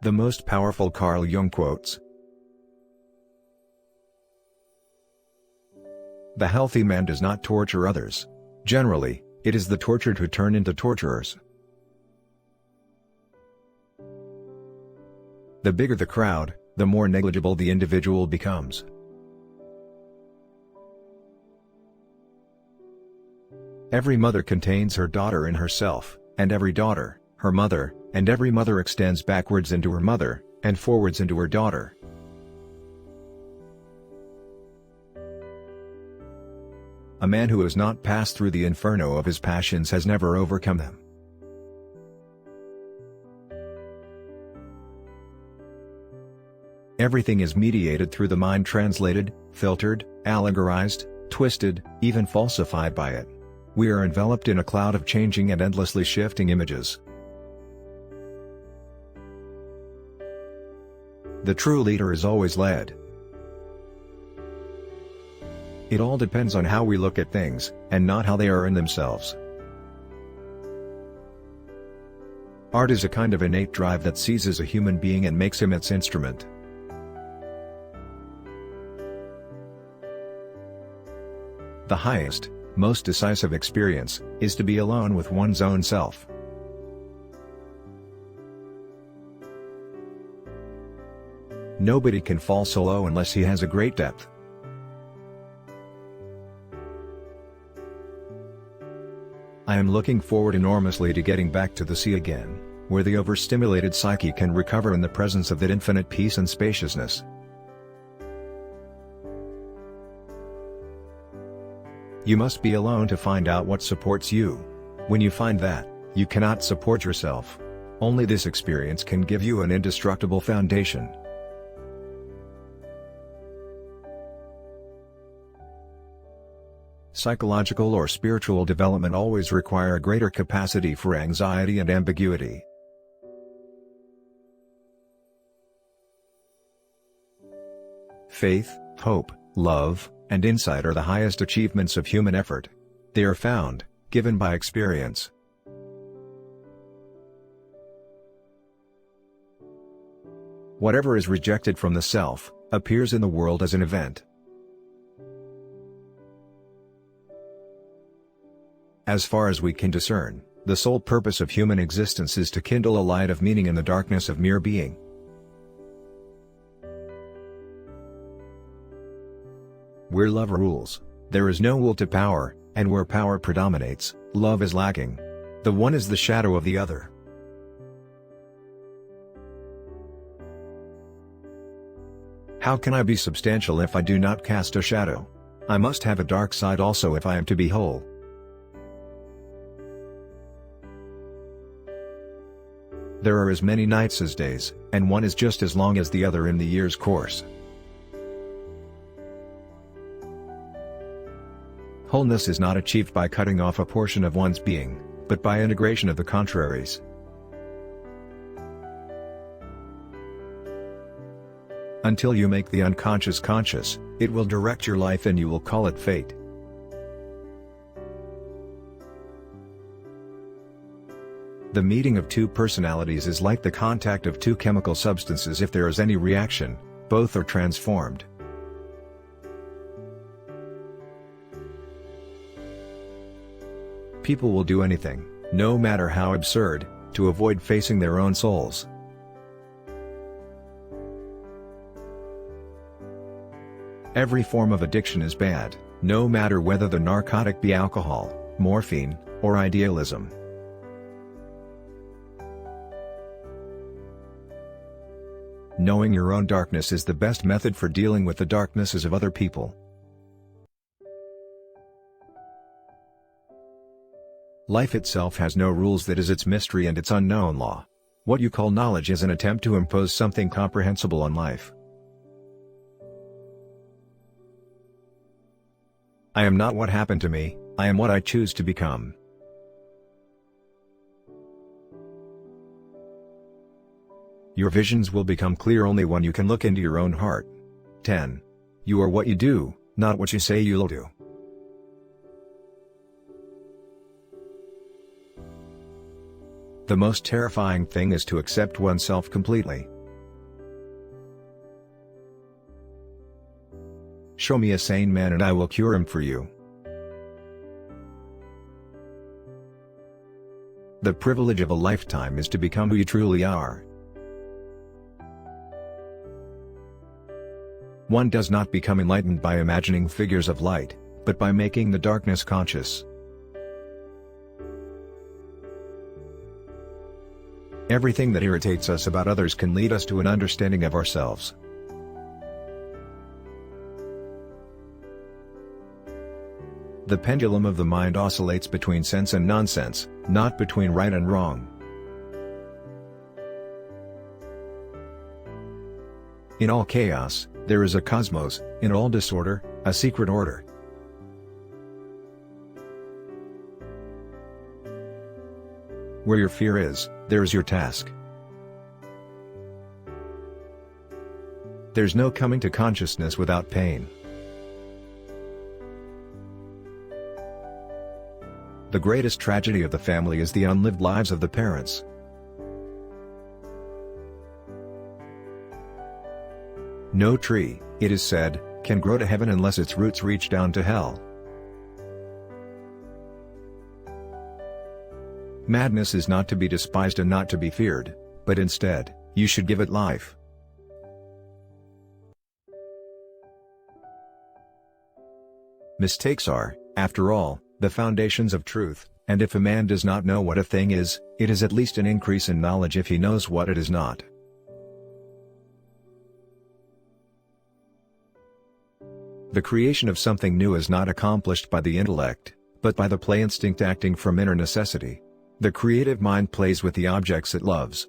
The most powerful Carl Jung quotes. The healthy man does not torture others. Generally, it is the tortured who turn into torturers. The bigger the crowd, the more negligible the individual becomes. Every mother contains her daughter in herself, and every daughter, her mother, and every mother extends backwards into her mother, and forwards into her daughter. A man who has not passed through the inferno of his passions has never overcome them. Everything is mediated through the mind, translated, filtered, allegorized, twisted, even falsified by it. We are enveloped in a cloud of changing and endlessly shifting images. The true leader is always led. It all depends on how we look at things, and not how they are in themselves. Art is a kind of innate drive that seizes a human being and makes him its instrument. The highest, most decisive experience, is to be alone with one's own self. Nobody can fall so low unless he has a great depth. I am looking forward enormously to getting back to the sea again, where the overstimulated psyche can recover in the presence of that infinite peace and spaciousness. You must be alone to find out what supports you. When you find that, you cannot support yourself. Only this experience can give you an indestructible foundation. Psychological or spiritual development always require a greater capacity for anxiety and ambiguity. Faith, hope, love, and insight are the highest achievements of human effort. They are found, given by experience. Whatever is rejected from the self, appears in the world as an event. As far as we can discern, the sole purpose of human existence is to kindle a light of meaning in the darkness of mere being. Where love rules, there is no will to power, and where power predominates, love is lacking. The one is the shadow of the other. How can I be substantial if I do not cast a shadow? I must have a dark side also if I am to be whole. There are as many nights as days, and one is just as long as the other in the year's course. Wholeness is not achieved by cutting off a portion of one's being, but by integration of the contraries. Until you make the unconscious conscious, it will direct your life and you will call it fate. The meeting of two personalities is like the contact of two chemical substances. If there is any reaction, both are transformed. People will do anything, no matter how absurd, to avoid facing their own souls. Every form of addiction is bad, no matter whether the narcotic be alcohol, morphine, or idealism. Knowing your own darkness is the best method for dealing with the darknesses of other people. Life itself has no rules. That is its mystery and its unknown law. What you call knowledge is an attempt to impose something comprehensible on life. I am not what happened to me, I am what I choose to become. Your visions will become clear only when you can look into your own heart. 10. You are what you do, not what you say you'll do. The most terrifying thing is to accept oneself completely. Show me a sane man and I will cure him for you. The privilege of a lifetime is to become who you truly are. One does not become enlightened by imagining figures of light, but by making the darkness conscious. Everything that irritates us about others can lead us to an understanding of ourselves. The pendulum of the mind oscillates between sense and nonsense, not between right and wrong. In all chaos, there is a cosmos; in all disorder, a secret order. Where your fear is, there is your task. There's no coming to consciousness without pain. The greatest tragedy of the family is the unlived lives of the parents. No tree, it is said, can grow to heaven unless its roots reach down to hell. Madness is not to be despised and not to be feared, but instead, you should give it life. Mistakes are, after all, the foundations of truth, and if a man does not know what a thing is, it is at least an increase in knowledge if he knows what it is not. The creation of something new is not accomplished by the intellect, but by the play instinct acting from inner necessity. The creative mind plays with the objects it loves.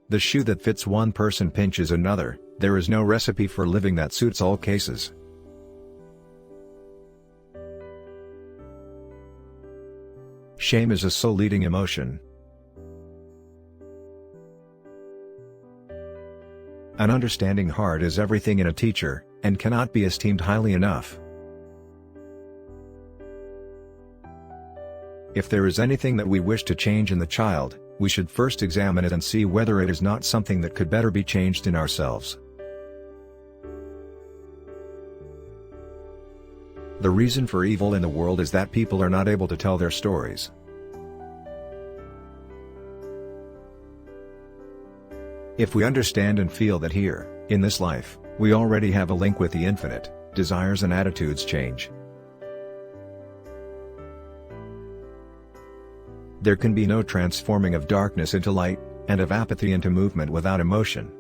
The shoe that fits one person pinches another. There is no recipe for living that suits all cases. Shame is a soul-leading emotion. An understanding heart is everything in a teacher, and cannot be esteemed highly enough. If there is anything that we wish to change in the child, we should first examine it and see whether it is not something that could better be changed in ourselves. The reason for evil in the world is that people are not able to tell their stories. If we understand and feel that here, in this life, we already have a link with the infinite, desires and attitudes change. There can be no transforming of darkness into light, and of apathy into movement without emotion.